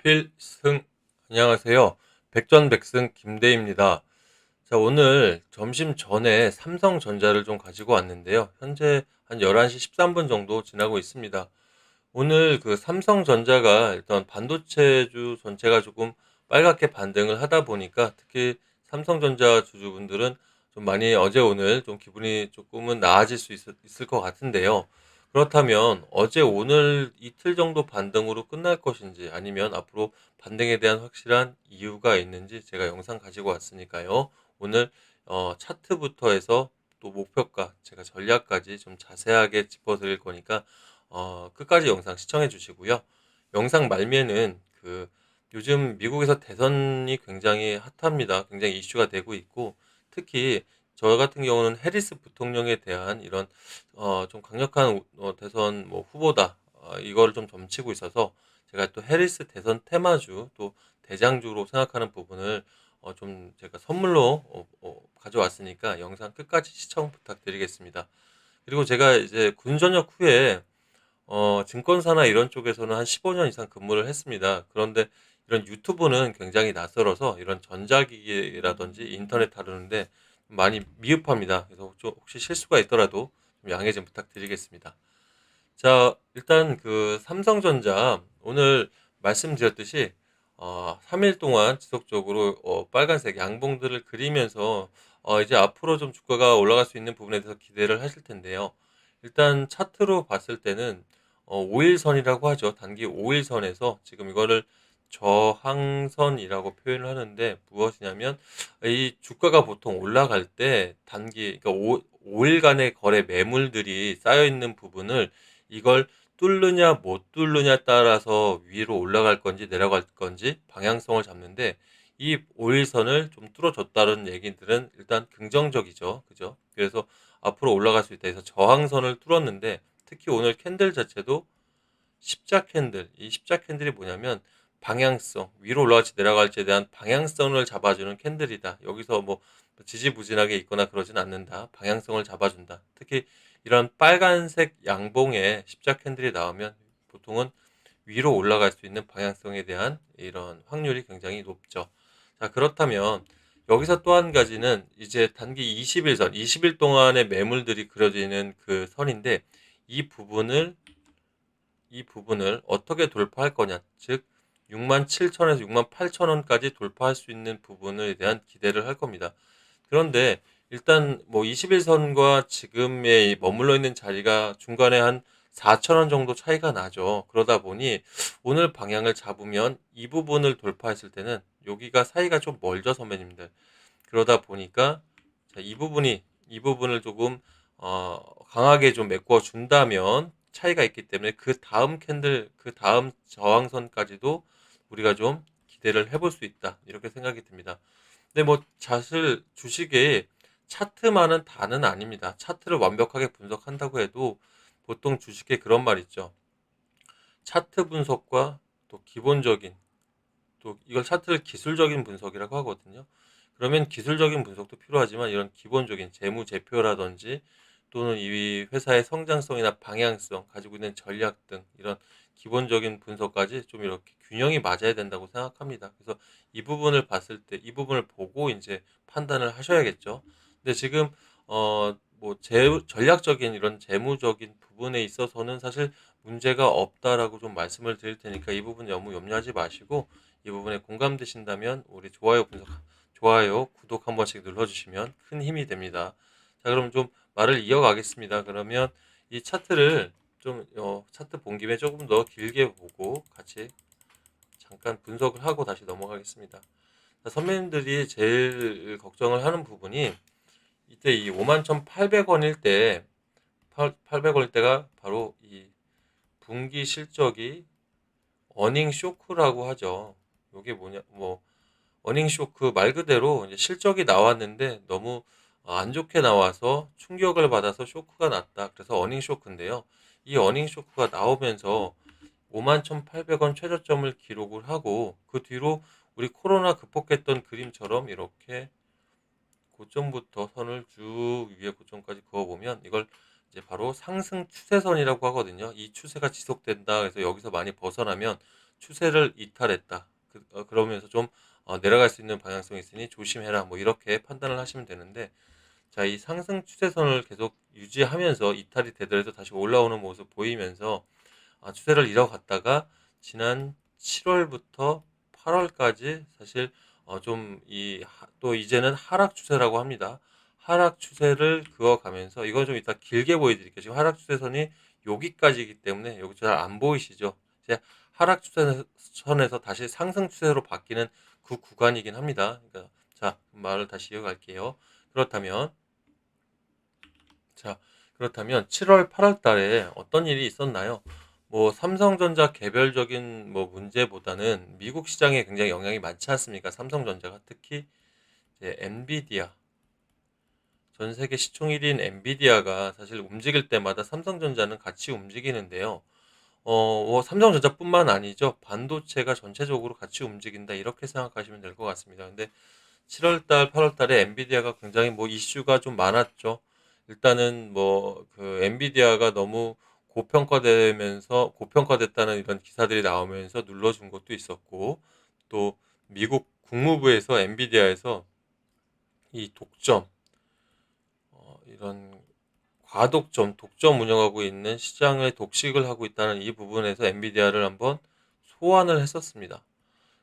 필승. 안녕하세요. 백전백승 김대희입니다. 자, 오늘 점심 전에 삼성전자를 좀 가지고 왔는데요. 현재 한 11시 13분 정도 지나고 있습니다. 오늘 그 삼성전자가 일단 반도체주 전체가 조금 빨갛게 반등을 하다 보니까 특히 삼성전자 주주분들은 좀 많이 어제 오늘 좀 기분이 조금은 나아질 수 있을 것 같은데요. 그렇다면 어제 오늘 이틀 정도 반등으로 끝날 것인지 아니면 앞으로 반등에 대한 확실한 이유가 있는지 제가 영상 가지고 왔으니까요. 오늘 차트부터 해서 또 목표가, 제가 전략까지 좀 자세하게 짚어드릴 거니까 끝까지 영상 시청해 주시고요. 영상 말미에는 요즘 미국에서 대선이 굉장히 핫합니다. 굉장히 이슈가 되고 있고, 특히 저 같은 경우는 해리스 부통령에 대한 이런 좀 강력한 대선 뭐 후보다, 이거를 좀 점치고 있어서 제가 또 해리스 대선 테마주 또 대장주로 생각하는 부분을 좀 제가 선물로 가져왔으니까 영상 끝까지 시청 부탁드리겠습니다. 그리고 제가 이제 군 전역 후에 증권사나 이런 쪽에서는 한 15년 이상 근무를 했습니다. 그런데 이런 유튜브는 굉장히 낯설어서 이런 전자기기라든지 인터넷 다루는데 많이 미흡합니다. 그래서 혹시 실수가 있더라도 좀 양해 좀 부탁드리겠습니다. 자, 일단 삼성전자 오늘 말씀드렸듯이 3일 동안 지속적으로 빨간색 양봉들을 그리면서 이제 앞으로 좀 주가가 올라갈 수 있는 부분에 대해서 기대를 하실 텐데요. 일단 차트로 봤을 때는 5일선이라고 하죠. 단기 5일선에서 지금 이거를 저항선이라고 표현을 하는데 무엇이냐면 이 주가가 보통 올라갈 때 단기 그러니까 5일간의 거래 매물들이 쌓여 있는 부분을 이걸 뚫느냐 못 뚫느냐에 따라서 위로 올라갈 건지 내려갈 건지 방향성을 잡는데 이 5일선을 좀 뚫어줬다는 얘기들은 일단 긍정적이죠. 그죠? 그래서 앞으로 올라갈 수 있다 해서 저항선을 뚫었는데 특히 오늘 캔들 자체도 십자 캔들, 이 십자 캔들이 뭐냐면 방향성, 위로 올라갈지 내려갈지에 대한 방향성을 잡아주는 캔들이다. 여기서 뭐 지지부진하게 있거나 그러진 않는다. 방향성을 잡아준다. 특히 이런 빨간색 양봉의 십자 캔들이 나오면 보통은 위로 올라갈 수 있는 방향성에 대한 이런 확률이 굉장히 높죠. 자, 그렇다면 여기서 또 한 가지는 이제 단기 20일선, 20일 동안의 매물들이 그려지는 그 선인데 이 부분을 이 부분을 어떻게 돌파할 거냐, 즉 67,000에서 68,000원까지 돌파할 수 있는 부분에 대한 기대를 할 겁니다. 그런데 일단 뭐 21선과 지금의 머물러 있는 자리가 중간에 한 4,000원 정도 차이가 나죠. 그러다 보니 오늘 방향을 잡으면 이 부분을 돌파했을 때는 여기가 사이가 좀 멀죠, 선배님들. 그러다 보니까 자, 이 부분을 조금 강하게 좀 메꿔 준다면 차이가 있기 때문에 그 다음 캔들, 그 다음 저항선까지도 우리가 좀 기대를 해볼 수 있다. 이렇게 생각이 듭니다. 근데 뭐 사실 주식에 차트만은 다는 아닙니다. 차트를 완벽하게 분석한다고 해도 보통 주식에 그런 말 있죠. 차트 분석과 또 기본적인 또 이걸 차트를 기술적인 분석이라고 하거든요. 그러면 기술적인 분석도 필요하지만 이런 기본적인 재무제표라든지 또는 이 회사의 성장성이나 방향성, 가지고 있는 전략 등 이런 기본적인 분석까지 좀 이렇게 균형이 맞아야 된다고 생각합니다. 그래서 이 부분을 봤을 때, 이 부분을 보고 이제 판단을 하셔야겠죠. 근데 지금 뭐 전략적인 이런 재무적인 부분에 있어서는 사실 문제가 없다라고 좀 말씀을 드릴 테니까 이 부분 너무 염려하지 마시고 이 부분에 공감되신다면 우리 좋아요, 구독 한 번씩 눌러주시면 큰 힘이 됩니다. 자, 그럼 좀 말을 이어가겠습니다. 그러면 이 차트를 좀 차트 본 김에 조금 더 길게 보고 같이 잠깐 분석을 하고 다시 넘어가겠습니다. 자, 선배님들이 제일 걱정을 하는 부분이 이때 이 51,800원일 때 800원일 때가 바로 이 분기 실적이 어닝 쇼크라고 하죠. 이게 뭐냐 뭐 어닝 쇼크 말 그대로 이제 실적이 나왔는데 너무 안 좋게 나와서 충격을 받아서 쇼크가 났다. 그래서 어닝 쇼크인데요. 이 어닝 쇼크가 나오면서 51,800원 최저점을 기록을 하고 그 뒤로 우리 코로나 극복했던 그림처럼 이렇게 고점부터 선을 쭉 위에 고점까지 그어보면 이걸 이제 바로 상승 추세선이라고 하거든요. 이 추세가 지속된다. 그래서 여기서 많이 벗어나면 추세를 이탈했다. 그러면서 좀 내려갈 수 있는 방향성이 있으니 조심해라. 뭐 이렇게 판단을 하시면 되는데, 자, 이 상승 추세선을 계속 유지하면서 이탈이 되더라도 다시 올라오는 모습 보이면서 추세를 이어갔다가 지난 7월부터 8월까지 사실 좀 또 이제는 하락 추세라고 합니다. 하락 추세를 그어가면서 이건 좀 이따 길게 보여드릴게요. 지금 하락 추세선이 여기까지이기 때문에 여기 잘 안 보이시죠? 이제 하락 추세선에서 다시 상승 추세로 바뀌는 그 구간이긴 합니다. 그러니까 자, 말을 다시 이어갈게요. 그렇다면 자, 그렇다면 7월, 8월 달에 어떤 일이 있었나요? 뭐 삼성전자 개별적인 뭐 문제보다는 미국 시장에 굉장히 영향이 많지 않습니까? 삼성전자가 특히 이제 엔비디아, 전 세계 시총 1위인 엔비디아가 사실 움직일 때마다 삼성전자는 같이 움직이는데요. 뭐 삼성전자뿐만 아니죠. 반도체가 전체적으로 같이 움직인다 이렇게 생각하시면 될 것 같습니다. 근데 7월 달, 8월 달에 엔비디아가 굉장히 뭐 이슈가 좀 많았죠. 일단은 뭐 그 엔비디아가 너무 고평가됐다는 이런 기사들이 나오면서 눌러준 것도 있었고, 또 미국 국무부에서 엔비디아에서 이 이런 독점 운영하고 있는 시장을 독식을 하고 있다는 이 부분에서 엔비디아를 한번 소환을 했었습니다.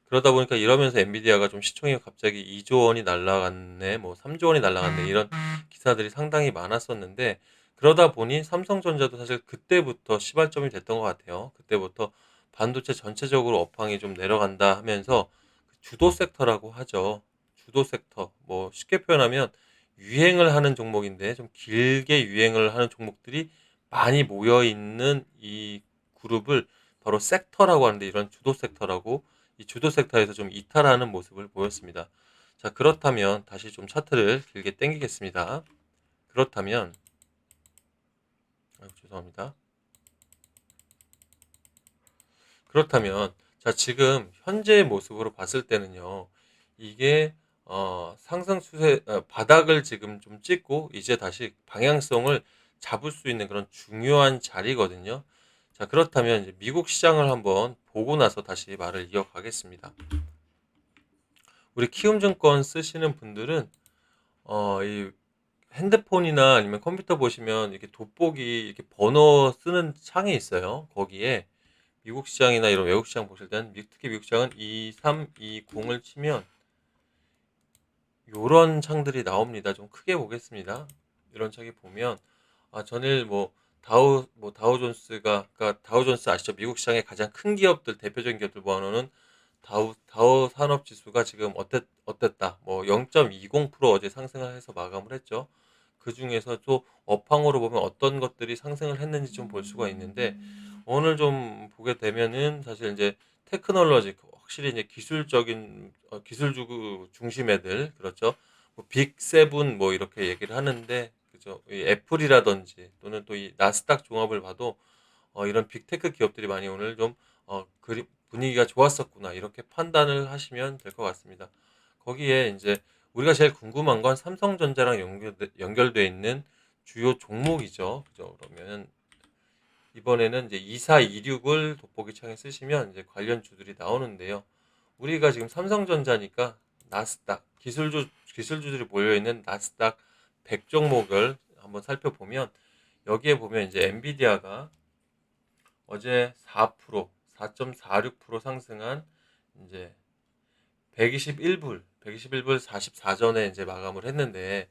그러다 보니까 이러면서 엔비디아가 좀 시총이 갑자기 2조 원이 날라갔네, 뭐 3조 원이 날라갔네, 이런 기사들이 상당히 많았었는데, 그러다 보니 삼성전자도 사실 그때부터 시발점이 됐던 것 같아요. 그때부터 반도체 전체적으로 업황이 좀 내려간다 하면서 주도 섹터라고 하죠. 주도 섹터. 뭐 쉽게 표현하면 유행을 하는 종목인데 좀 길게 유행을 하는 종목들이 많이 모여 있는 이 그룹을 바로 섹터라고 하는데, 이런 주도 섹터라고, 이 주도 섹터에서 좀 이탈하는 모습을 보였습니다. 자, 그렇다면 다시 좀 차트를 길게 당기겠습니다. 그렇다면 죄송합니다. 그렇다면 자, 지금 현재의 모습으로 봤을 때는요. 이게 상승 추세 바닥을 지금 좀 찍고 이제 다시 방향성을 잡을 수 있는 그런 중요한 자리거든요. 자, 그렇다면 이제 미국 시장을 한번 보고 나서 다시 말을 이어가겠습니다. 우리 키움증권 쓰시는 분들은 이 핸드폰이나 아니면 컴퓨터 보시면 이렇게 돋보기 이렇게 번호 쓰는 창이 있어요. 거기에 미국 시장이나 이런 외국 시장 보실 때는 특히 미국 시장은 2320을 치면 요런 창들이 나옵니다. 좀 크게 보겠습니다. 이런 창이 보면 전일 다우존스가, 그러니까 다우존스 아시죠? 미국 시장의 가장 큰 기업들, 대표적인 기업들 모아놓은 다우 산업 지수가 지금 어땠다? 뭐 0.20% 어제 상승을 해서 마감을 했죠. 그 중에서 또 업황으로 보면 어떤 것들이 상승을 했는지 좀 볼 수가 있는데, 오늘 좀 보게 되면은 사실 이제 테크놀로지, 확실히 이제 기술적인 기술주 중심 애들, 그렇죠. 뭐 빅세븐 뭐 이렇게 얘기를 하는데, 그죠. 이 애플이라든지 또는 또 이 나스닥 종합을 봐도 이런 빅테크 기업들이 많이 오늘 좀 분위기가 좋았었구나 이렇게 판단을 하시면 될 것 같습니다. 거기에 이제 우리가 제일 궁금한 건 삼성전자랑 연결돼 있는 주요 종목이죠. 그죠? 그러면 이번에는 이제 2426을 돋보기 창에 쓰시면 이제 관련 주들이 나오는데요. 우리가 지금 삼성전자니까 나스닥 기술주들이 모여 있는 나스닥 100 종목을 한번 살펴보면, 여기에 보면 이제 엔비디아가 어제 4.46% 상승한 이제 121불 44전에 이제 마감을 했는데,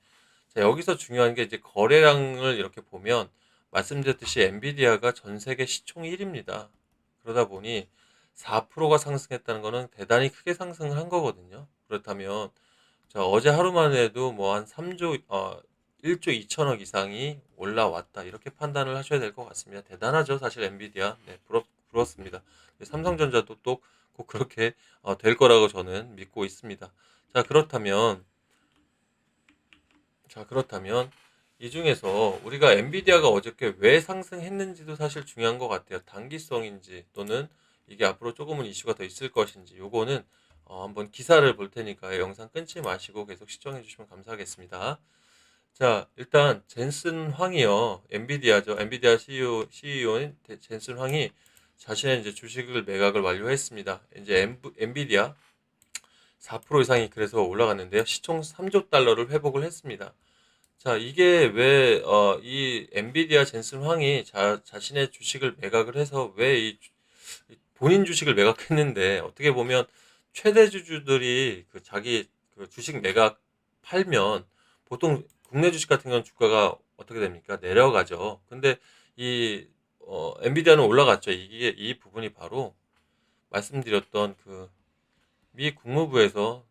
자, 여기서 중요한 게 이제 거래량을 이렇게 보면 말씀드렸듯이 엔비디아가 전 세계 시총 1위입니다. 그러다 보니 4%가 상승했다는 거는 대단히 크게 상승을 한 거거든요. 그렇다면 자, 어제 하루만 해도 뭐 한 1조 2천억 이상이 올라왔다. 이렇게 판단을 하셔야 될 것 같습니다. 대단하죠. 사실 엔비디아. 네, 부럽습니다. 삼성전자도 또 꼭 그렇게 될 거라고 저는 믿고 있습니다. 자, 그렇다면 이 중에서 우리가 엔비디아가 어저께 왜 상승했는지도 사실 중요한 것 같아요. 단기성인지 또는 이게 앞으로 조금은 이슈가 더 있을 것인지, 요거는 한번 기사를 볼 테니까 영상 끊지 마시고 계속 시청해 주시면 감사하겠습니다. 자, 일단 젠슨 황이요. 엔비디아죠. 엔비디아 CEO인 젠슨 황이 자신의 이제 주식을 매각을 완료했습니다. 이제 엔비디아 4% 이상이 그래서 올라갔는데요. 시총 3조 달러를 회복을 했습니다. 자, 이게 왜, 이 엔비디아 젠슨 황이 자신의 주식을 매각을 해서 왜 본인 주식을 매각했는데, 어떻게 보면 최대 주주들이 그 자기 그 주식 매각 팔면 보통 국내 주식 같은 경우는 주가가 어떻게 됩니까? 내려가죠. 근데 이, 엔비디아는 올라갔죠. 이게, 이 부분이 바로 말씀드렸던 그 미 국무부에서,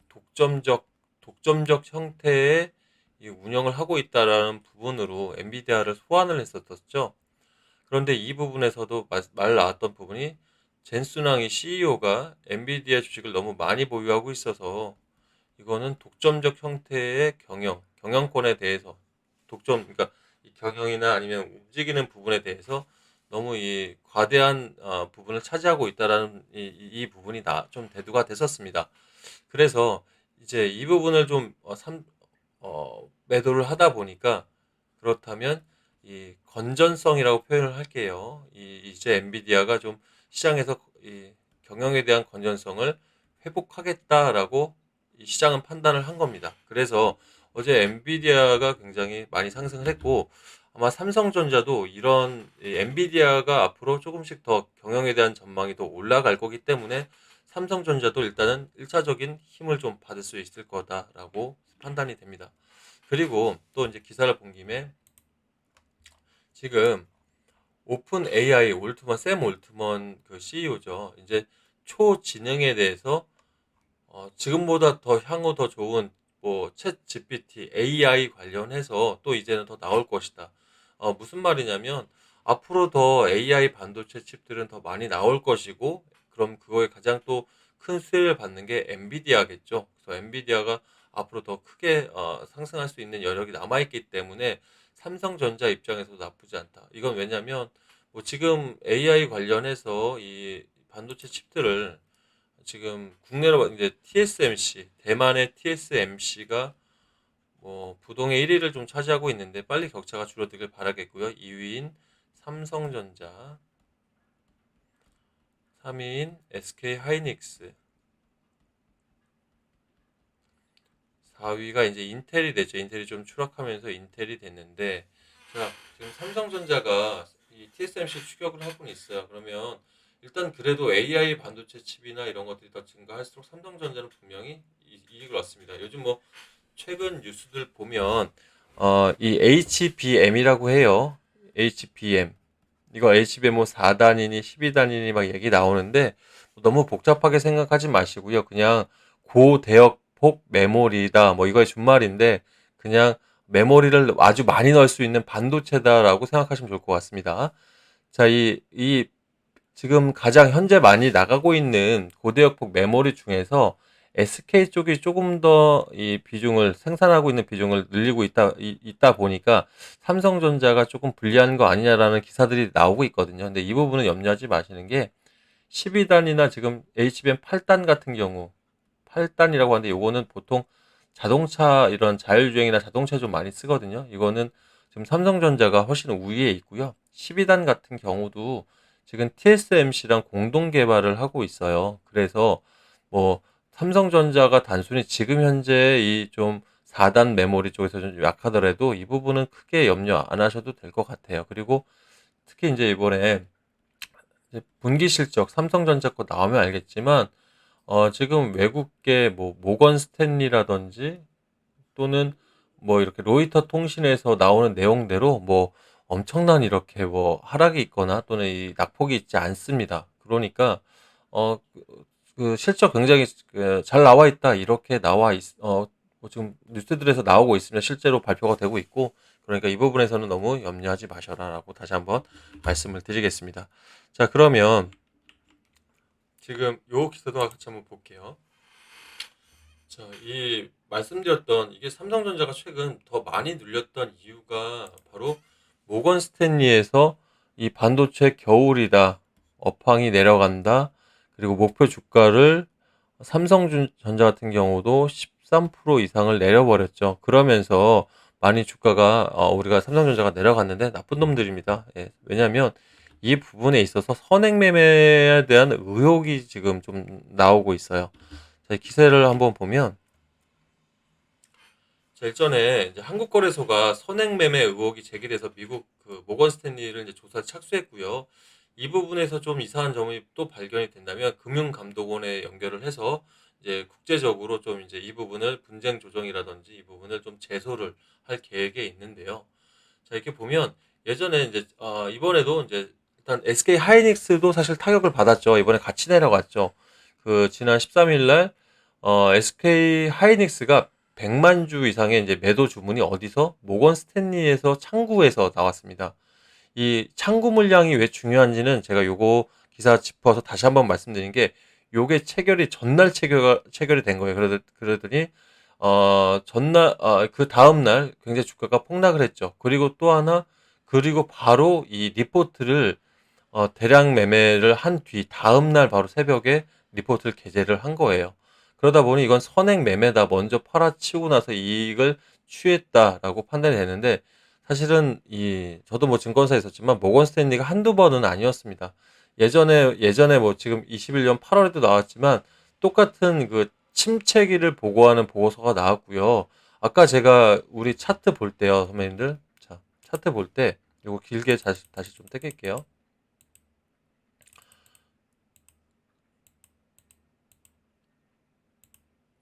독점적 독점적 형태의 이 운영을 하고 있다라는 부분으로 엔비디아를 소환을 했었었죠. 그런데 이 부분에서도 말 나왔던 부분이 젠순왕이 CEO가 엔비디아 주식을 너무 많이 보유하고 있어서 이거는 독점적 형태의 경영권에 대해서 그러니까 이 경영이나 아니면 움직이는 부분에 대해서 너무 이 과대한 부분을 차지하고 있다라는 이 부분이 좀 대두가 됐었습니다. 그래서 이제 이 부분을 좀 매도를 하다 보니까 그렇다면 이 건전성이라고 표현을 할게요. 이제 엔비디아가 좀 시장에서 이 경영에 대한 건전성을 회복하겠다라고 이 시장은 판단을 한 겁니다. 그래서 어제 엔비디아가 굉장히 많이 상승을 했고 아마 삼성전자도 이런 엔비디아가 앞으로 조금씩 더 경영에 대한 전망이 더 올라갈 거기 때문에 삼성전자도 일단은 1차적인 힘을 좀 받을 수 있을 거다라고 판단이 됩니다. 그리고 또 이제 기사를 본 김에 지금 오픈 AI 샘 올트먼 그 CEO죠. 이제 초지능에 대해서 지금보다 더 향후 더 좋은 챗 GPT, AI 관련해서 또 이제는 더 나올 것이다. 무슨 말이냐면 앞으로 더 AI 반도체 칩들은 더 많이 나올 것이고 그럼 그거에 가장 또 큰 수혜를 받는 게 엔비디아겠죠. 그래서 엔비디아가 앞으로 더 크게 상승할 수 있는 여력이 남아있기 때문에 삼성전자 입장에서도 나쁘지 않다. 이건 왜냐면 뭐 지금 AI 관련해서 이 반도체 칩들을 지금 국내로 이제 TSMC, 대만의 TSMC가 뭐 부동의 1위를 좀 차지하고 있는데 빨리 격차가 줄어들길 바라겠고요. 2위인 삼성전자, 3위인 SK 하이닉스, 4위가 이제 인텔이 됐죠. 인텔이 좀 추락하면서 인텔이 됐는데, 자, 지금 삼성전자가 이 TSMC 추격을 하고는 있어요. 그러면 일단 그래도 AI 반도체 칩이나 이런 것들이 더 증가할수록 삼성전자는 분명히 이익을 얻습니다. 요즘 뭐 최근 뉴스들 보면 이 HBM이라고 해요. HBM. 이거 HBM 뭐 4단이니 12단이니 막 얘기 나오는데 너무 복잡하게 생각하지 마시고요. 그냥 고대역폭 메모리다. 뭐 이거의 준말인데 그냥 메모리를 아주 많이 넣을 수 있는 반도체다라고 생각하시면 좋을 것 같습니다. 자, 지금 가장 현재 많이 나가고 있는 고대역폭 메모리 중에서 SK 쪽이 조금 더 이 비중을 생산하고 있는 비중을 늘리고 있다 보니까 삼성전자가 조금 불리한 거 아니냐라는 기사들이 나오고 있거든요. 근데 이 부분은 염려하지 마시는 게 12단이나 지금 HBM 8단 같은 경우 8단이라고 하는데 요거는 보통 자동차 이런 자율주행이나 자동차에 좀 많이 쓰거든요. 이거는 지금 삼성전자가 훨씬 우위에 있고요. 12단 같은 경우도 지금 TSMC랑 공동 개발을 하고 있어요. 그래서 뭐 삼성전자가 단순히 지금 현재 이 좀 4단 메모리 쪽에서 좀 약하더라도 이 부분은 크게 염려 안 하셔도 될 것 같아요. 그리고 특히 이제 이번에 이제 분기 실적 삼성전자 거 나오면 알겠지만 지금 외국계 뭐 모건 스탠리라든지 또는 뭐 이렇게 로이터 통신에서 나오는 내용대로 뭐 엄청난 이렇게 뭐 하락이 있거나 또는 이 낙폭이 있지 않습니다. 그러니까 어, 그 실적 굉장히 잘 나와 있다 이렇게 뭐 지금 뉴스들에서 나오고 있으면 실제로 발표가 되고 있고 그러니까 이 부분에서는 너무 염려하지 마셔라라고 다시 한번 말씀을 드리겠습니다. 자, 그러면 지금 요 기사도 같이 한번 볼게요. 자, 이 말씀드렸던 이게 삼성전자가 최근 더 많이 늘렸던 이유가 바로 모건 스탠리에서 이 반도체 겨울이다. 업황이 내려간다. 그리고 목표 주가를 삼성전자 같은 경우도 13% 이상을 내려버렸죠. 그러면서 많이 주가가 우리가 삼성전자가 내려갔는데 나쁜 놈들입니다. 예. 왜냐하면 이 부분에 있어서 선행 매매에 대한 의혹이 지금 좀 나오고 있어요. 자, 이 기세를 한번 보면 자, 일전에 이제 한국거래소가 선행 매매 의혹이 제기돼서 미국 그 모건 스탠리를 이제 조사에 착수했고요. 이 부분에서 좀 이상한 점이 또 발견이 된다면 금융감독원에 연결을 해서 이제 국제적으로 좀 이제 이 부분을 분쟁 조정이라든지 이 부분을 좀 제소를 할 계획에 있는데요. 자, 이렇게 보면 예전에 이제 이번에도 이제 일단 SK 하이닉스도 사실 타격을 받았죠. 이번에 같이 내려갔죠. 그 지난 13일 날 SK 하이닉스가 100만 주 이상의 이제 매도 주문이 어디서 모건 스탠리에서 창구에서 나왔습니다. 이 창구 물량이 왜 중요한지는 제가 요거 기사 짚어서 다시 한번 말씀드린 게 요게 체결이 전날 체결이 된 거예요. 그러더니 전날 그 다음 날 굉장히 주가가 폭락을 했죠. 그리고 또 하나 그리고 바로 이 리포트를 대량 매매를 한 뒤 다음 날 바로 새벽에 리포트를 게재를 한 거예요. 그러다 보니 이건 선행 매매다. 먼저 팔아치우고 나서 이익을 취했다라고 판단이 되는데 사실은 저도 뭐 증권사에 있었지만 모건 스탠리가 한두 번은 아니었습니다. 예전에 뭐 지금 21년 8월에도 나왔지만 똑같은 그 침체기를 보고하는 보고서가 나왔고요. 아까 제가 우리 차트 볼 때요, 선배님들. 자, 차트 볼 때 요거 길게 다시 좀 땡길게요.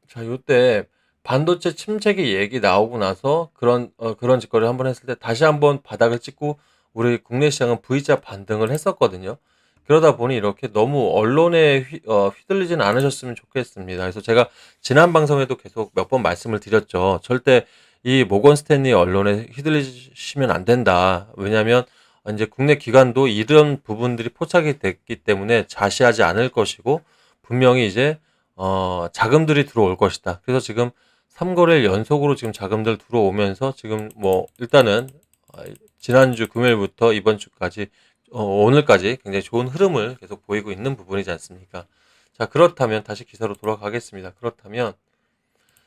자, 요때 반도체 침체기 얘기 나오고 나서 그런 짓거리를 한번 했을 때 다시 한번 바닥을 찍고 우리 국내 시장은 V자 반등을 했었거든요. 그러다 보니 이렇게 너무 언론에 휘둘리진 않으셨으면 좋겠습니다. 그래서 제가 지난 방송에도 계속 몇 번 말씀을 드렸죠. 절대 이 모건 스탠리 언론에 휘둘리시면 안 된다. 왜냐하면 이제 국내 기관도 이런 부분들이 포착이 됐기 때문에 자시하지 않을 것이고 분명히 이제 자금들이 들어올 것이다. 그래서 지금 3거래일 연속으로 지금 자금들 들어오면서 지금 뭐 일단은 어, 지난주 금요일부터 이번 주까지 오늘까지 굉장히 좋은 흐름을 계속 보이고 있는 부분이지 않습니까? 자, 그렇다면 다시 기사로 돌아가겠습니다. 그렇다면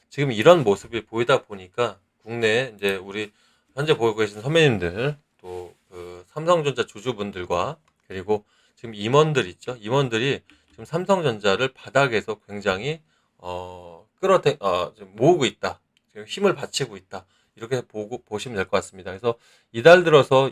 지금 이런 모습이 보이다 보니까 국내 이제 우리 현재 보고 계신 선배님들 또 그 삼성전자 주주분들과 그리고 지금 임원들 있죠. 임원들이 지금 삼성전자를 바닥에서 굉장히 지금 모으고 있다. 지금 힘을 바치고 있다. 이렇게 보시면 될 것 같습니다. 그래서 이달 들어서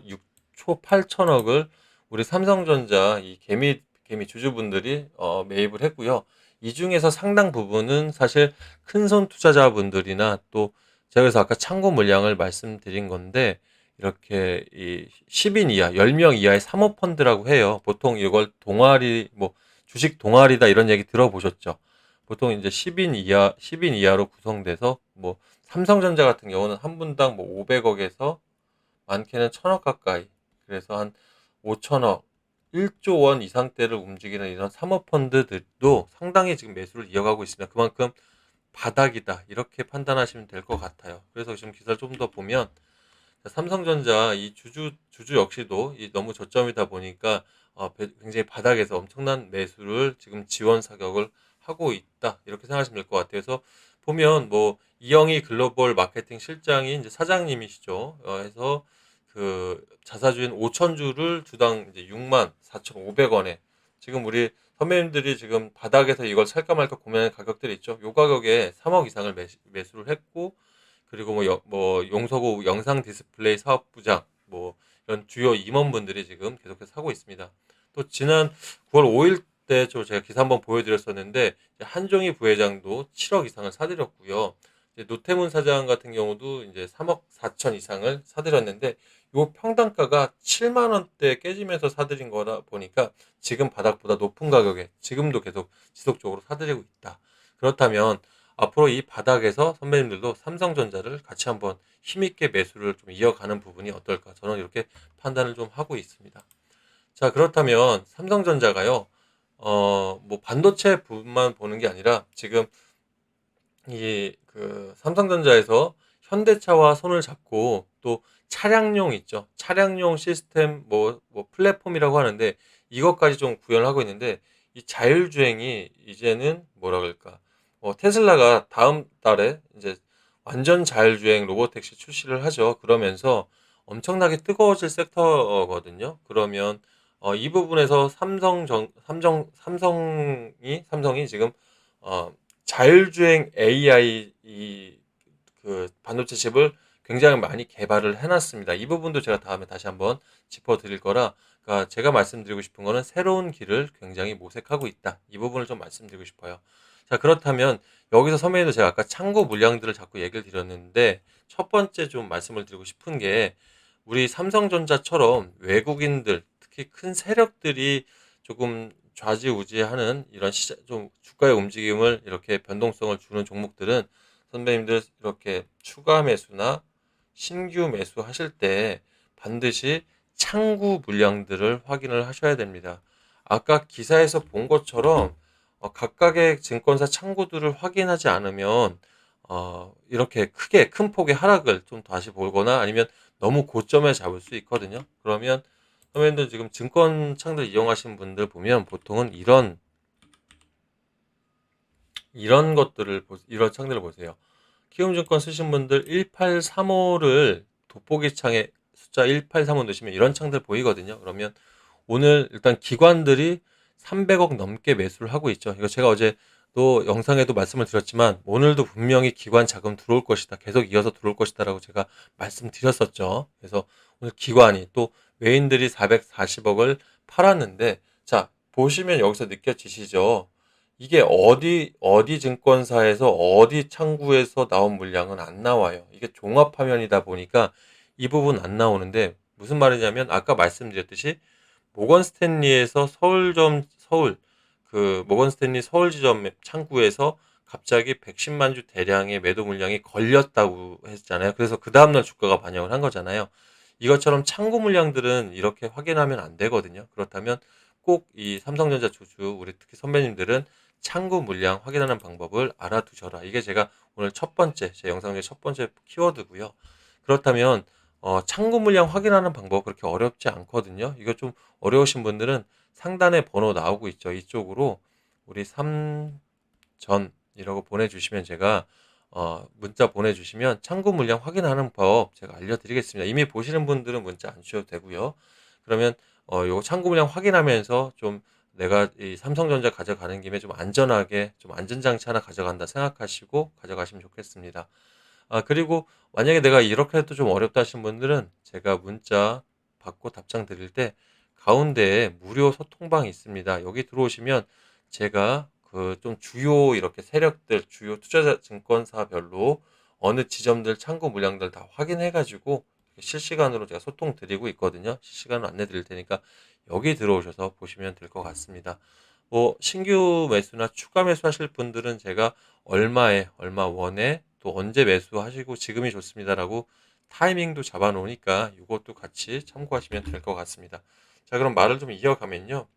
6초 8천억을 우리 삼성전자 이 개미 주주분들이 매입을 했고요. 이 중에서 상당 부분은 사실 큰손 투자자분들이나 또 제가 그래서 아까 참고 물량을 말씀드린 건데 이렇게 이 10인 이하, 10명 이하의 사모펀드라고 해요. 보통 이걸 동아리 뭐 주식 동아리다 이런 얘기 들어보셨죠? 보통 이제 10인 이하로 구성돼서 뭐 삼성전자 같은 경우는 한 분당 뭐 500억에서 많게는 1000억 가까이. 그래서 한 5천억, 1조 원 이상대를 움직이는 이런 사모펀드들도 상당히 지금 매수를 이어가고 있습니다. 그만큼 바닥이다. 이렇게 판단하시면 될 것 같아요. 그래서 지금 기사를 좀 더 보면 삼성전자 이 주주 역시도 너무 저점이다 보니까 굉장히 바닥에서 엄청난 매수를 지금 지원 사격을 하고 있다. 이렇게 생각하시면 될 것 같아요. 그래서 보면 뭐 이영희 글로벌 마케팅 실장이 이제 사장님이시죠. 해서 그 자사주인 5천주를 주당 이제 6만 4,500원에 지금 우리 선배님들이 지금 바닥에서 이걸 살까 말까 고민하는 가격들이 있죠. 요 가격에 3억 이상을 매수를 했고 그리고 뭐 용서구 영상 디스플레이 사업부장 뭐 이런 주요 임원분들이 지금 계속해서 사고 있습니다. 또 지난 9월 5일 때 제가 기사 한번 보여드렸었는데 한종희 부회장도 7억 이상을 사들였고요. 이제 노태문 사장 같은 경우도 이제 3억 4천 이상을 사들였는데 요 평단가가 7만 원대 깨지면서 사들인 거다 보니까 지금 바닥보다 높은 가격에 지금도 계속 지속적으로 사들이고 있다. 그렇다면 앞으로 이 바닥에서 선배님들도 삼성전자를 같이 한번 힘있게 매수를 좀 이어가는 부분이 어떨까? 저는 이렇게 판단을 좀 하고 있습니다. 자, 그렇다면 삼성전자가요, 뭐 반도체 부분만 보는 게 아니라 지금 그 삼성전자에서 현대차와 손을 잡고 또 차량용 있죠. 차량용 시스템 뭐 플랫폼이라고 하는데 이것까지 좀 구현을 하고 있는데 이 자율주행이 이제는 뭐라 그럴까? 테슬라가 다음 달에 이제 완전 자율주행 로보택시 출시를 하죠. 그러면서 엄청나게 뜨거워질 섹터거든요. 그러면 이 부분에서 삼성이 지금 자율주행 AI 그 반도체 칩을 굉장히 많이 개발을 해놨습니다. 이 부분도 제가 다음에 다시 한번 짚어드릴 거라, 그러니까 제가 말씀드리고 싶은 거는 새로운 길을 굉장히 모색하고 있다. 이 부분을 좀 말씀드리고 싶어요. 자, 그렇다면 여기서 선배님도 제가 아까 창고 물량들을 자꾸 얘기를 드렸는데, 첫 번째 좀 말씀을 드리고 싶은 게, 우리 삼성전자처럼 외국인들, 특히 큰 세력들이 조금 좌지우지하는 이런 좀 주가의 움직임을 이렇게 변동성을 주는 종목들은, 선배님들 이렇게 추가 매수나 신규 매수 하실 때 반드시 창구 물량들을 확인을 하셔야 됩니다. 아까 기사에서 본 것처럼 각각의 증권사 창구들을 확인하지 않으면 이렇게 크게 큰 폭의 하락을 좀 다시 보거나 아니면 너무 고점에 잡을 수 있거든요. 그러면 선배님들 지금 증권 창들 이용하시는 분들 보면 보통은 이런 창들을 보세요. 키움증권 쓰신 분들 1835를 돋보기 창에 숫자 1835 넣으시면 이런 창들 보이거든요. 그러면 오늘 일단 기관들이 300억 넘게 매수를 하고 있죠. 이거 제가 어제도 영상에도 말씀을 드렸지만 오늘도 분명히 기관 자금 들어올 것이다. 계속 이어서 들어올 것이다라고 제가 말씀드렸었죠. 그래서 오늘 기관이 또 외인들이 440억을 팔았는데, 자, 보시면 여기서 느껴지시죠? 이게 어디 증권사에서 어디 창구에서 나온 물량은 안 나와요. 이게 종합화면이다 보니까 이 부분 안 나오는데, 무슨 말이냐면 아까 말씀드렸듯이 모건 스탠리에서 모건 스탠리 서울 지점 창구에서 갑자기 110만 주 대량의 매도 물량이 걸렸다고 했잖아요. 그래서 그 다음날 주가가 반영을 한 거잖아요. 이것처럼 창구 물량들은 이렇게 확인하면 안 되거든요. 그렇다면 꼭 이 삼성전자 주주, 우리 특히 선배님들은 창구 물량 확인하는 방법을 알아두셔라. 이게 제가 오늘 제 영상 중에 첫 번째 키워드고요. 그렇다면 창구 물량 확인하는 방법 그렇게 어렵지 않거든요. 이거 좀 어려우신 분들은 상단에 번호 나오고 있죠. 이쪽으로 우리 삼전이라고 보내주시면 제가 문자 보내주시면 창구 물량 확인하는 법 제가 알려드리겠습니다. 이미 보시는 분들은 문자 안 주셔도 되고요. 그러면 요 창구 물량 확인하면서 좀 내가 이 삼성전자 가져가는 김에 좀 안전하게 좀 안전장치 하나 가져간다 생각하시고 가져가시면 좋겠습니다. 그리고 만약에 내가 이렇게 해도 좀 어렵다 하신 분들은 제가 문자 받고 답장 드릴 때 가운데에 무료 소통방이 있습니다. 여기 들어오시면 제가 그 좀 주요 이렇게 세력들, 주요 투자자 증권사별로 어느 지점들 창구 물량들 다 확인해 가지고 실시간으로 제가 소통 드리고 있거든요. 실시간으로 안내 드릴 테니까 여기 들어오셔서 보시면 될 것 같습니다. 뭐 신규 매수나 추가 매수하실 분들은 제가 얼마에, 얼마 원에 또 언제 매수하시고 지금이 좋습니다라고 타이밍도 잡아 놓으니까 이것도 같이 참고하시면 될 것 같습니다. 자, 그럼 말을 좀 이어가면요.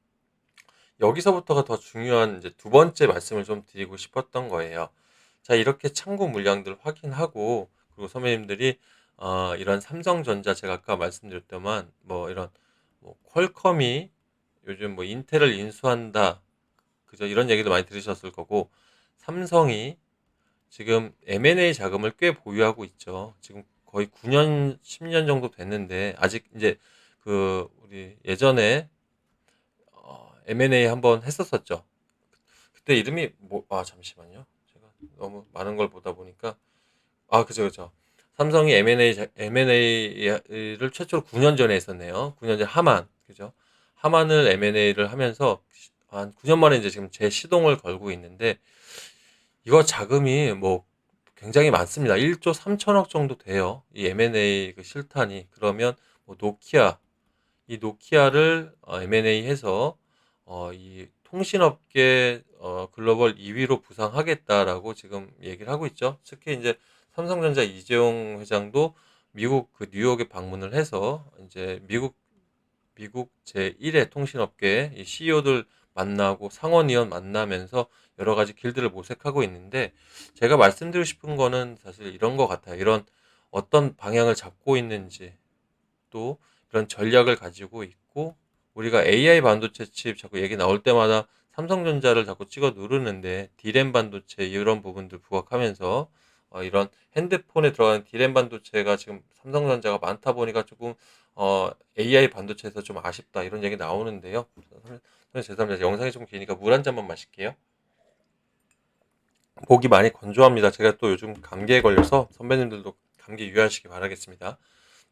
여기서부터가 더 중요한 이제 두 번째 말씀을 좀 드리고 싶었던 거예요. 자, 이렇게 참고 물량들 확인하고, 그리고 선배님들이 이런 삼성전자 제가 아까 말씀드렸더만 뭐 이런 뭐 퀄컴이 요즘 뭐 인텔을 인수한다, 그죠? 이런 얘기도 많이 들으셨을 거고, 삼성이 지금 M&A 자금을 꽤 보유하고 있죠. 지금 거의 9년, 10년 정도 됐는데 아직 이제 우리 예전에 M&A 한번 했었었죠. 그때 이름이 잠시만요. 제가 너무 많은 걸 보다 보니까 그죠, 그죠. 삼성이 M&A를 최초로 9년 전에 했었네요. 9년 전에 하만, 그죠? 하만을 M&A를 하면서 한 9년 만에 이제 지금 재시동을 걸고 있는데, 이거 자금이 뭐 굉장히 많습니다. 1조 3천억 정도 돼요. 이 M&A 그 실탄이. 그러면 뭐 이 노키아를 M&A 해서 이 통신업계 글로벌 2위로 부상하겠다라고 지금 얘기를 하고 있죠. 특히 이제 삼성전자 이재용 회장도 미국 그 뉴욕에 방문을 해서 이제 미국 제1의 통신업계 이 CEO들 만나고 상원의원 만나면서 여러 가지 길들을 모색하고 있는데, 제가 말씀드리고 싶은 거는 사실 이런 것 같아요. 이런 어떤 방향을 잡고 있는지, 또 이런 전략을 가지고 있고, 우리가 AI 반도체 칩 자꾸 얘기 나올 때마다 삼성전자를 자꾸 찍어 누르는데 디램 반도체 이런 부분들 부각하면서 이런 핸드폰에 들어가는 D램 반도체가 지금 삼성전자가 많다 보니까 조금 AI 반도체에서 좀 아쉽다 이런 얘기 나오는데요. 죄송합니다. 영상이 좀 기니까 물 한 잔만 마실게요. 목이 많이 건조합니다. 제가 또 요즘 감기에 걸려서 선배님들도 감기 유의하시기 바라겠습니다.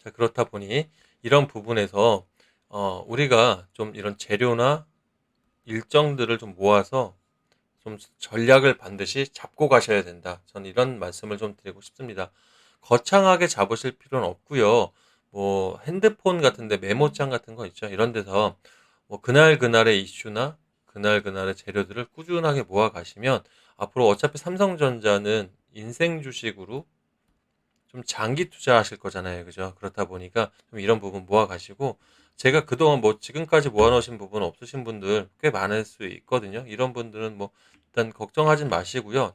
자, 그렇다 보니 이런 부분에서 우리가 좀 이런 재료나 일정들을 좀 모아서 좀 전략을 반드시 잡고 가셔야 된다. 저는 이런 말씀을 좀 드리고 싶습니다. 거창하게 잡으실 필요는 없고요. 뭐 핸드폰 같은데 메모장 같은 거 있죠. 이런 데서 뭐 그날 그날의 이슈나 그날 그날의 재료들을 꾸준하게 모아 가시면 앞으로 어차피 삼성전자는 인생 주식으로 좀 장기 투자하실 거잖아요. 그죠? 그렇다 보니까 좀 이런 부분 모아 가시고 제가 그동안 뭐 지금까지 모아 놓으신 부분 없으신 분들 꽤 많을 수 있거든요. 이런 분들은 뭐 일단 걱정하진 마시고요.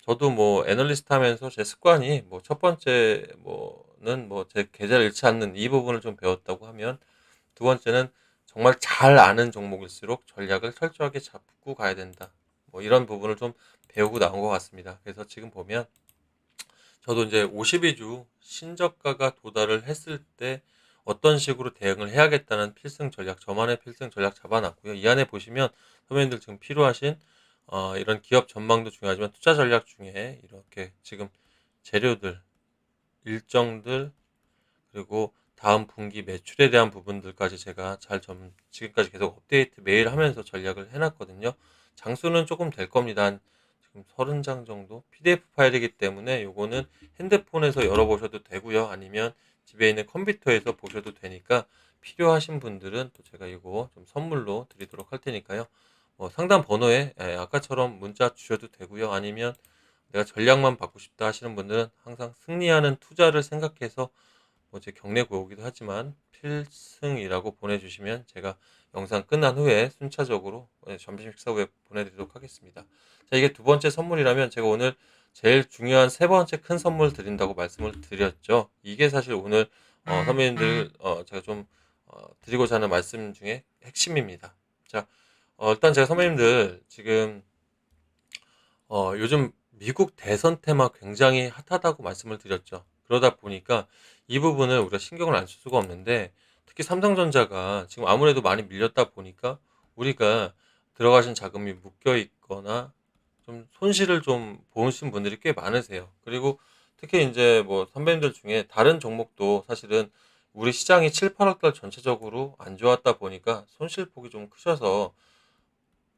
저도 뭐 애널리스트 하면서 제 습관이 뭐 첫 번째 뭐는 뭐 제 계좌를 잃지 않는 이 부분을 좀 배웠다고 하면 두 번째는 정말 잘 아는 종목일수록 전략을 철저하게 잡고 가야 된다. 뭐 이런 부분을 좀 배우고 나온 것 같습니다. 그래서 지금 보면 저도 이제 52주 신저가가 도달을 했을 때 어떤 식으로 대응을 해야겠다는 필승 전략, 저만의 필승 전략 잡아놨고요. 이 안에 보시면 선배님들 지금 필요하신 이런 기업 전망도 중요하지만 투자 전략 중에 이렇게 지금 재료들, 일정들, 그리고 다음 분기 매출에 대한 부분들까지 제가 지금까지 계속 업데이트 매일 하면서 전략을 해놨거든요. 장수는 조금 될 겁니다. 한 지금 30장 정도? PDF 파일이기 때문에 요거는 핸드폰에서 열어보셔도 되고요. 아니면 집에 있는 컴퓨터에서 보셔도 되니까 필요하신 분들은 또 제가 이거 좀 선물로 드리도록 할 테니까요. 상담 번호에 아까처럼 문자 주셔도 되고요. 아니면 내가 전략만 받고 싶다 하시는 분들은 항상 승리하는 투자를 생각해서 제 경례 구호기도 하지만 필승이라고 보내주시면 제가 영상 끝난 후에 순차적으로 점심 식사 후에 보내드리도록 하겠습니다. 자, 이게 두 번째 선물이라면 제가 오늘 제일 중요한 세 번째 큰 선물 드린다고 말씀을 드렸죠. 이게 사실 오늘 선배님들 제가 좀 드리고자 하는 말씀 중에 핵심입니다. 자, 일단 제가 선배님들 지금 요즘 미국 대선 테마 굉장히 핫하다고 말씀을 드렸죠. 그러다 보니까 이 부분을 우리가 신경을 안 쓸 수가 없는데 특히 삼성전자가 지금 아무래도 많이 밀렸다 보니까 우리가 들어가신 자금이 묶여 있거나 좀 손실을 좀 보신 분들이 꽤 많으세요. 그리고 특히 이제 뭐 선배님들 중에 다른 종목도 사실은 우리 시장이 7, 8월 달 전체적으로 안 좋았다 보니까 손실폭이 좀 크셔서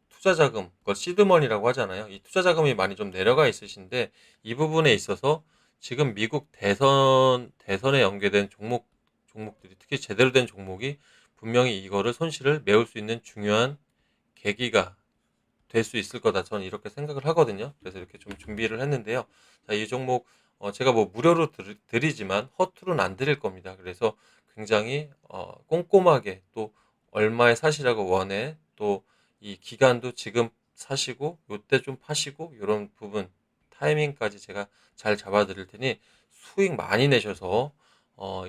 투자 자금, 그걸 시드머니라고 하잖아요. 이 투자 자금이 많이 좀 내려가 있으신데 이 부분에 있어서 지금 미국 대선에 연계된 종목들이 특히 제대로 된 종목이 분명히 이거를 손실을 메울 수 있는 중요한 계기가 될 수 있을 거다. 저는 이렇게 생각을 하거든요. 그래서 이렇게 좀 준비를 했는데요. 자, 이 종목 제가 뭐 무료로 드리지만 허투루는 안 드릴 겁니다. 그래서 굉장히 꼼꼼하게 또 얼마에 사시라고 원해 또 이 기간도 지금 사시고 요때 좀 파시고 요런 부분 타이밍까지 제가 잘 잡아 드릴 테니 수익 많이 내셔서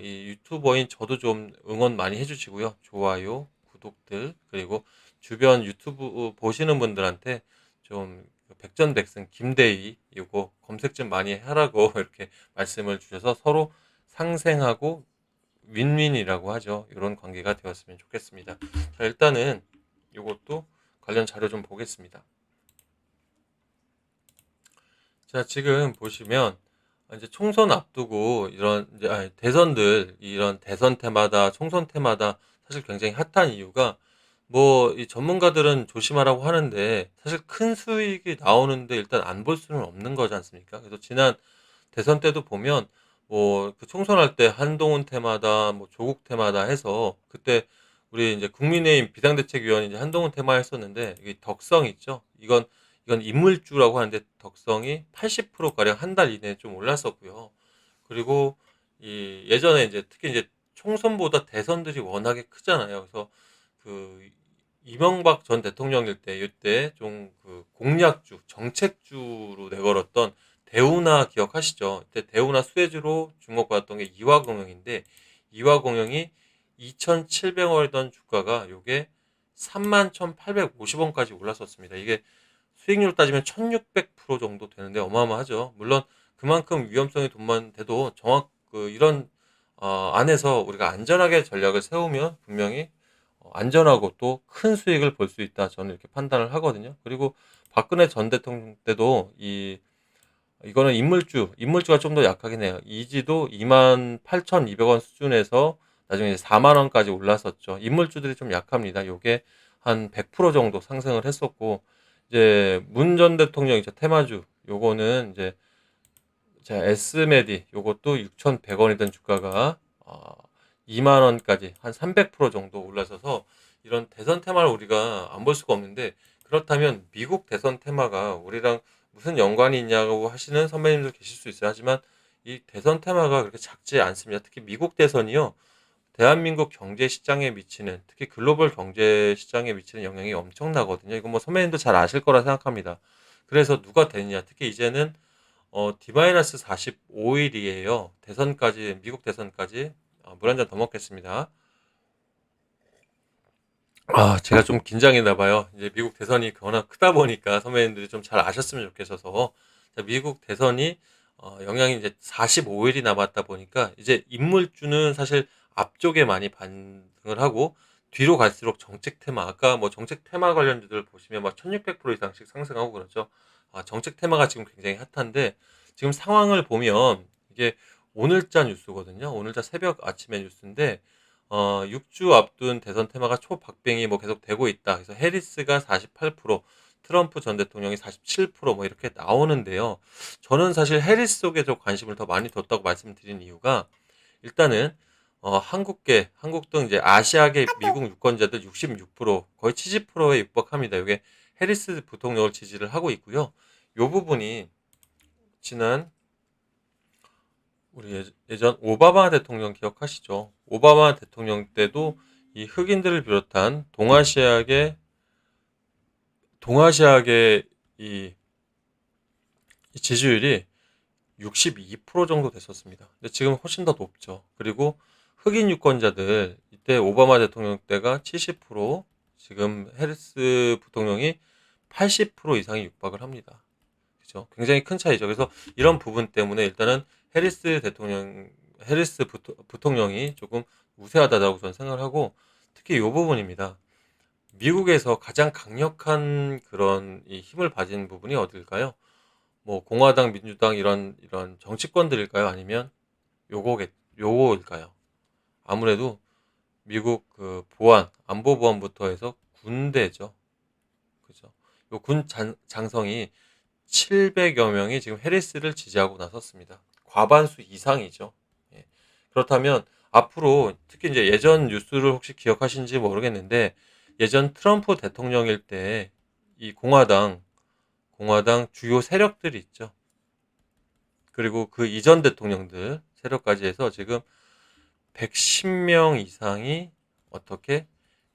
이 유튜버인 저도 좀 응원 많이 해 주시고요. 좋아요, 구독들 그리고 주변 유튜브 보시는 분들한테 좀 백전백승 김대희 이거 검색 좀 많이 하라고 이렇게 말씀을 주셔서 서로 상생하고 윈윈이라고 하죠. 이런 관계가 되었으면 좋겠습니다. 자, 일단은 이것도 관련 자료 좀 보겠습니다. 자, 지금 보시면 이제 총선 앞두고 이런 이제 대선들 이런 대선 때마다 총선 때마다 사실 굉장히 핫한 이유가 뭐 이 전문가들은 조심하라고 하는데 사실 큰 수익이 나오는데 일단 안 볼 수는 없는 거지 않습니까? 그래서 지난 대선 때도 보면 뭐 그 총선할 때 한동훈 테마다 뭐 조국 테마다 해서 그때 우리 이제 국민의힘 비상대책위원이 이제 한동훈 테마 했었는데 이게 덕성 있죠? 이건 인물주라고 하는데 덕성이 80% 가량 한 달 이내에 좀 올랐었고요. 그리고 이 예전에 이제 특히 이제 총선보다 대선들이 워낙에 크잖아요. 그래서 그 이명박 전 대통령일 때 이때 좀 그 공약주, 정책주로 내걸었던 대우나 기억하시죠? 그때 대우나 수혜주로 주목받았던 게 이화공영인데 이화공영이 2,700원이던 주가가 요게 31,850원까지 올랐었습니다. 이게 수익률 따지면 1600% 정도 되는데 어마어마하죠. 물론 그만큼 위험성이 돈만 돼도 이런 안에서 우리가 안전하게 전략을 세우면 분명히 안전하고 또 큰 수익을 볼 수 있다. 저는 이렇게 판단을 하거든요. 그리고 박근혜 전 대통령 때도 이거는 인물주가 좀 더 약하긴 해요. 이지도 28,200원 수준에서 나중에 이제 4만 원까지 올랐었죠. 인물주들이 좀 약합니다. 요게 한 100% 정도 상승을 했었고, 이제 문 전 대통령 이제 테마주 요거는 이제 S메디 요것도 6,100원이던 주가가 2만 원까지 한 300% 정도 올라서서 이런 대선 테마를 우리가 안 볼 수가 없는데, 그렇다면 미국 대선 테마가 우리랑 무슨 연관이 있냐고 하시는 선배님들 계실 수 있어요. 하지만 이 대선 테마가 그렇게 작지 않습니다. 특히 미국 대선이요. 대한민국 경제 시장에 미치는, 특히 글로벌 경제 시장에 미치는 영향이 엄청나거든요. 이거 뭐 선배님도 잘 아실 거라 생각합니다. 그래서 누가 되느냐, 특히 이제는 D-45일이에요. 대선까지, 미국 대선까지. 물 한 잔 더 먹겠습니다. 제가 좀 긴장했나 봐요. 이제 미국 대선이 워낙 크다 보니까 선배님들이 좀 잘 아셨으면 좋겠어서. 자, 미국 대선이 영향이 이제 45일이 남았다 보니까 이제 인물주는 사실 앞쪽에 많이 반응을 하고 뒤로 갈수록 정책 테마, 아까 뭐 정책 테마 관련주들 보시면 막 1600% 이상씩 상승하고 그러죠. 정책 테마가 지금 굉장히 핫한데 지금 상황을 보면 이게 오늘자 뉴스거든요. 오늘자 새벽 아침에 뉴스인데 6주 앞둔 대선 테마가 초박빙이 뭐 계속 되고 있다. 그래서 해리스가 48%, 트럼프 전 대통령이 47%뭐 이렇게 나오는데요. 저는 사실 해리스 쪽에 좀 관심을 더 많이 뒀다고 말씀드린 이유가 일단은 한국 등 이제 아시아계 미국 유권자들 66% 거의 70%에 육박합니다. 이게 해리스 부통령을 지지를 하고 있고요. 요 부분이 지난 우리 예전 오바마 대통령 기억하시죠? 오바마 대통령 때도 이 흑인들을 비롯한 동아시아계 이, 이 지지율이 62% 정도 됐었습니다. 근데 지금 훨씬 더 높죠. 그리고 흑인 유권자들 이때 오바마 대통령 때가 70%, 지금 해리스 부통령이 80% 이상이 육박을 합니다. 그죠? 굉장히 큰 차이죠. 그래서 이런 부분 때문에 일단은 해리스 부통령이 조금 우세하다고 저는 생각을 하고 특히 이 부분입니다. 미국에서 가장 강력한 그런 이 힘을 가진 부분이 어딜까요? 뭐 공화당, 민주당 이런 정치권들일까요? 아니면 요거일까요? 아무래도 미국 그 안보 보안부터 해서 군대죠. 그죠? 요 장성이 700여 명이 지금 해리스를 지지하고 나섰습니다. 과반수 이상이죠. 예. 그렇다면 앞으로 특히 이제 예전 뉴스를 혹시 기억하시는지 모르겠는데 예전 트럼프 대통령일 때 이 공화당 주요 세력들이 있죠. 그리고 그 이전 대통령들 세력까지 해서 지금 110명 이상이 어떻게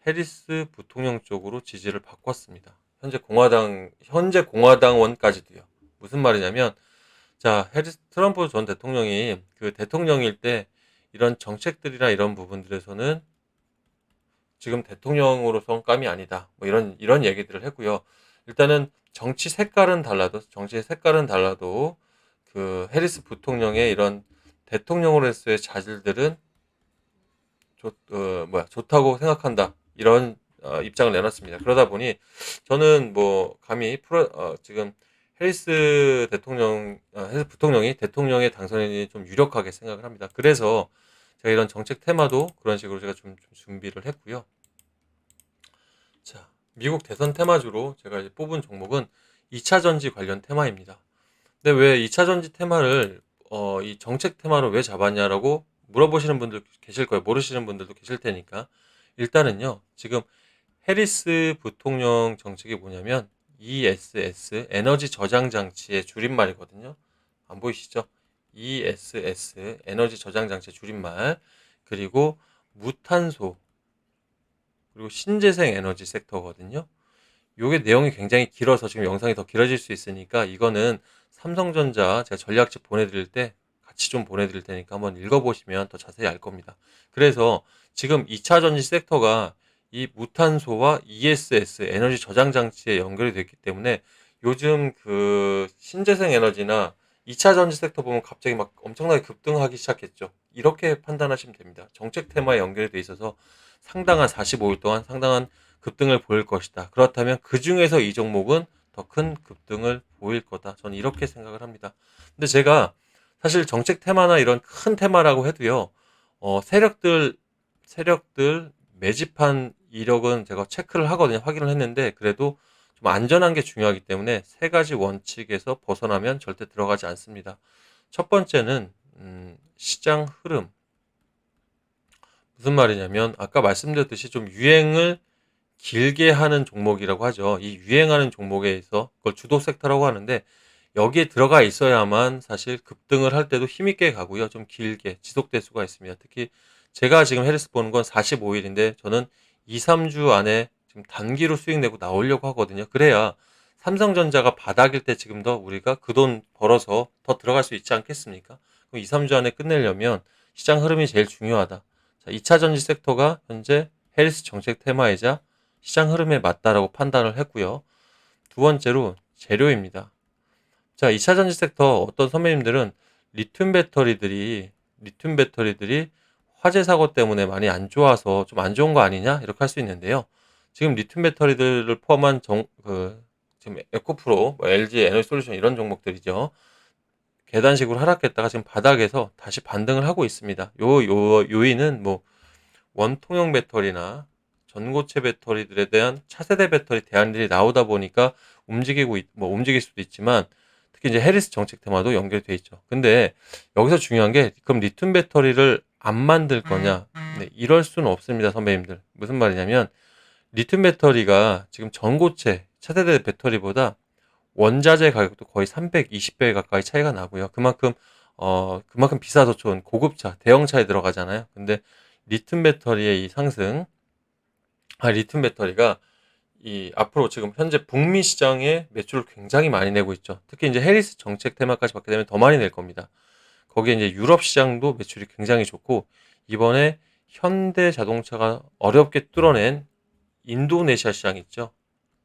해리스 부통령 쪽으로 지지를 바꿨습니다. 현재 공화당원까지도요. 무슨 말이냐면, 자, 트럼프 전 대통령이 그 대통령일 때 이런 정책들이나 이런 부분들에서는 지금 대통령으로서 감이 아니다. 뭐 이런 얘기들을 했고요. 일단은 정치의 색깔은 달라도 그 해리스 부통령의 이런 대통령으로서의 자질들은 좋다고 생각한다. 이런 입장을 내놨습니다. 그러다 보니 저는 뭐 감히 지금 해리스 부통령이 대통령의 당선인이 좀 유력하게 생각을 합니다. 그래서 제가 이런 정책 테마도 그런 식으로 제가 좀 준비를 했고요. 자, 미국 대선 테마주로 제가 이제 뽑은 종목은 2차 전지 관련 테마입니다. 근데 왜 2차 전지 테마를 이 정책 테마로 왜 잡았냐라고 물어보시는 분들 계실 거예요. 모르시는 분들도 계실 테니까. 일단은요. 지금 해리스 부통령 정책이 뭐냐면 ESS 에너지 저장 장치의 줄임말이거든요. 안 보이시죠? ESS 에너지 저장 장치의 줄임말. 그리고 무탄소 그리고 신재생 에너지 섹터거든요. 요게 내용이 굉장히 길어서 지금 영상이 더 길어질 수 있으니까 이거는 삼성전자 제가 전략집 보내드릴 때 같이 좀 보내드릴 테니까 한번 읽어보시면 더 자세히 알 겁니다. 그래서 지금 2차 전지 섹터가 이 무탄소와 ESS 에너지 저장 장치에 연결이 됐기 때문에 요즘 그 신재생 에너지나 2차 전지 섹터 보면 갑자기 막 엄청나게 급등하기 시작했죠. 이렇게 판단하시면 됩니다. 정책 테마에 연결이 돼 있어서 상당한 45일 동안 상당한 급등을 보일 것이다. 그렇다면 그 중에서 이 종목은 더 큰 급등을 보일 거다. 저는 이렇게 생각을 합니다. 근데 제가 사실 정책 테마나 이런 큰 테마라고 해도요, 세력들 매집한 이력은 제가 체크를 하거든요. 확인을 했는데 그래도 좀 안전한 게 중요하기 때문에 세 가지 원칙에서 벗어나면 절대 들어가지 않습니다. 첫 번째는 시장 흐름. 무슨 말이냐면 아까 말씀드렸듯이 좀 유행을 길게 하는 종목이라고 하죠. 이 유행하는 종목에서 그걸 주도 섹터라고 하는데 여기에 들어가 있어야만 사실 급등을 할 때도 힘있게 가고요. 좀 길게 지속될 수가 있습니다. 특히 제가 지금 헤르스 보는 건 45일인데 저는 2, 3주 안에 지금 단기로 수익 내고 나오려고 하거든요. 그래야 삼성전자가 바닥일 때 지금 더 우리가 그 돈 벌어서 더 들어갈 수 있지 않겠습니까? 그럼 2, 3주 안에 끝내려면 시장 흐름이 제일 중요하다. 자, 2차 전지 섹터가 현재 헬스 정책 테마이자 시장 흐름에 맞다라고 판단을 했고요. 두 번째로 재료입니다. 자, 2차 전지 섹터 어떤 선배님들은 리튬 배터리들이 화재 사고 때문에 많이 안 좋아서 좀 안 좋은 거 아니냐? 이렇게 할 수 있는데요. 지금 리튬 배터리들을 포함한 지금 에코프로, 뭐 LG 에너지 솔루션 이런 종목들이죠. 계단식으로 하락했다가 지금 바닥에서 다시 반등을 하고 있습니다. 요인은 뭐 원통형 배터리나 전고체 배터리들에 대한 차세대 배터리 대안들이 나오다 보니까 움직일 수도 있지만 특히 이제 해리스 정책 테마도 연결돼 있죠. 근데 여기서 중요한 게 그럼 리튬 배터리를 안 만들 거냐? 네, 이럴 수는 없습니다, 선배님들. 무슨 말이냐면 리튬 배터리가 지금 전고체 차세대 배터리보다 원자재 가격도 거의 320배 가까이 차이가 나고요. 그만큼 비싸서 좋은 고급차, 대형차에 들어가잖아요. 근데 리튬 배터리의 이 상승, 리튬 배터리가 이 앞으로 지금 현재 북미 시장에 매출을 굉장히 많이 내고 있죠. 특히 이제 해리스 정책 테마까지 받게 되면 더 많이 낼 겁니다. 거기에 이제 유럽 시장도 매출이 굉장히 좋고 이번에 현대 자동차가 어렵게 뚫어낸 인도네시아 시장 있죠.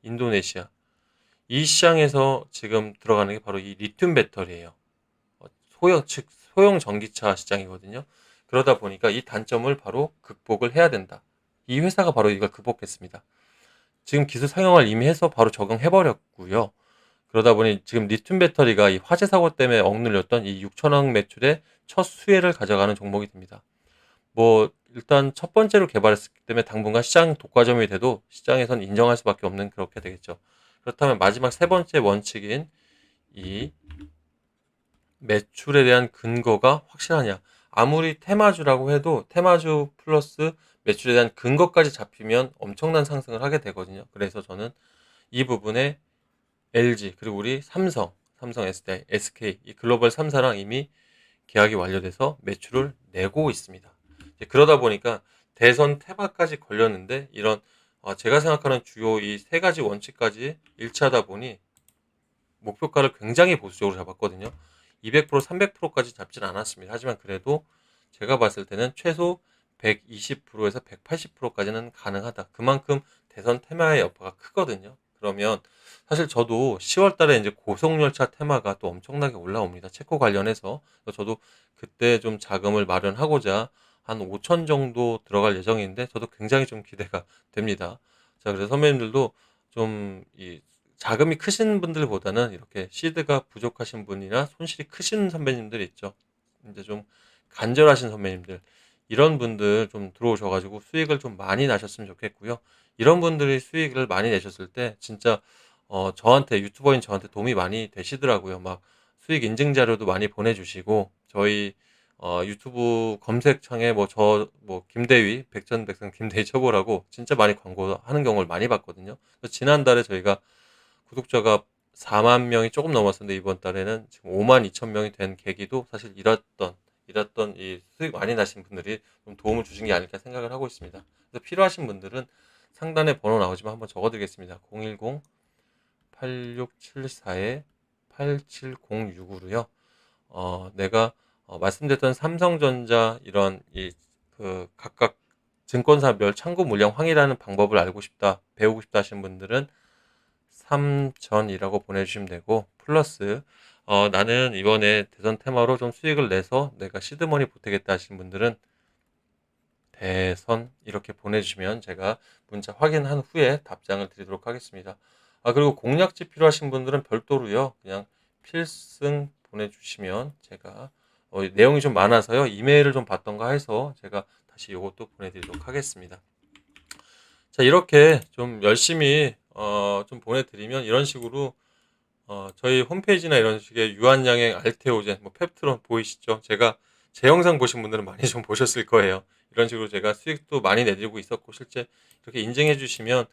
인도네시아. 이 시장에서 지금 들어가는 게 바로 이 리튬 배터리예요. 어, 소형 전기차 시장이거든요. 그러다 보니까 이 단점을 바로 극복을 해야 된다. 이 회사가 바로 이걸 극복했습니다. 지금 기술 상용화를 이미 해서 바로 적용해 버렸고요. 그러다 보니 지금 리튬 배터리가 이 화재 사고 때문에 억눌렸던 이 6천억 매출의 첫 수혜를 가져가는 종목이 됩니다. 뭐 일단 첫 번째로 개발했기 때문에 당분간 시장 독과점이 돼도 시장에선 인정할 수밖에 없는 그렇게 되겠죠. 그렇다면 마지막 세 번째 원칙인 이 매출에 대한 근거가 확실하냐. 아무리 테마주라고 해도 테마주 플러스 매출에 대한 근거까지 잡히면 엄청난 상승을 하게 되거든요. 그래서 저는 이 부분에 LG 그리고 우리 삼성 SDI, SK 이 글로벌 3사랑 이미 계약이 완료돼서 매출을 내고 있습니다. 이제 그러다 보니까 대선 테마까지 걸렸는데 이런 제가 생각하는 주요 이 세 가지 원칙까지 일치하다 보니 목표가를 굉장히 보수적으로 잡았거든요. 200%, 300%까지 잡진 않았습니다. 하지만 그래도 제가 봤을 때는 최소 120%에서 180%까지는 가능하다. 그만큼 대선 테마의 여파가 크거든요. 그러면 사실 저도 10월 달에 이제 고속열차 테마가 또 엄청나게 올라옵니다. 체코 관련해서. 저도 그때 좀 자금을 마련하고자 한 5천 정도 들어갈 예정인데 저도 굉장히 좀 기대가 됩니다. 자, 그래서 선배님들도 좀 자금이 크신 분들보다는 이렇게 시드가 부족하신 분이나 손실이 크신 선배님들 있죠. 이제 좀 간절하신 선배님들 이런 분들 좀 들어오셔가지고 수익을 좀 많이 나셨으면 좋겠고요. 이런 분들이 수익을 많이 내셨을 때 진짜 저한테 유튜버인 저한테 도움이 많이 되시더라고요. 막 수익 인증 자료도 많이 보내주시고 저희 유튜브 검색창에 김대위 백전백승 김대위 쳐보라고 진짜 많이 광고하는 경우를 많이 봤거든요. 그래서 지난달에 저희가 구독자가 4만 명이 조금 넘었었는데 이번 달에는 지금 5만 2천 명이 된 계기도 사실 이랬던 이 수익 많이 나신 분들이 좀 도움을 주신 게 아닐까 생각을 하고 있습니다. 그래서 필요하신 분들은 상단에 번호 나오지만 한번 적어드리겠습니다. 010-8674-87065로요. 내가 말씀드렸던 삼성전자 이런 각각 증권사별 참고 물량 확인하는 방법을 알고 싶다, 배우고 싶다 하시는 분들은 3전이라고 보내주시면 되고, 플러스, 나는 이번에 대선 테마로 좀 수익을 내서 내가 시드머니 보태겠다 하시는 분들은 대선 이렇게 보내주시면 제가 문자 확인한 후에 답장을 드리도록 하겠습니다. 그리고 공략지 필요하신 분들은 별도로요, 그냥 필승 보내주시면 제가 내용이 좀 많아서요, 이메일을 좀 받던가 해서 제가 다시 이것도 보내드리도록 하겠습니다. 자, 이렇게 좀 열심히 좀 보내드리면 이런 식으로 저희 홈페이지나 이런 식의 유한양행 알테오젠, 뭐 펩트론 보이시죠? 제 영상 보신 분들은 많이 좀 보셨을 거예요. 이런 식으로 제가 수익도 많이 내드리고 있었고, 실제 이렇게 인증해 주시면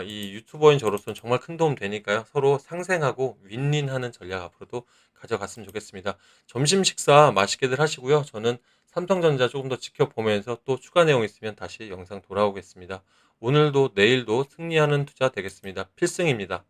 이 유튜버인 저로서는 정말 큰 도움 되니까요. 서로 상생하고 윈윈하는 전략 앞으로도 가져갔으면 좋겠습니다. 점심 식사 맛있게들 하시고요. 저는 삼성전자 조금 더 지켜보면서 또 추가 내용 있으면 다시 영상 돌아오겠습니다. 오늘도 내일도 승리하는 투자 되겠습니다. 필승입니다.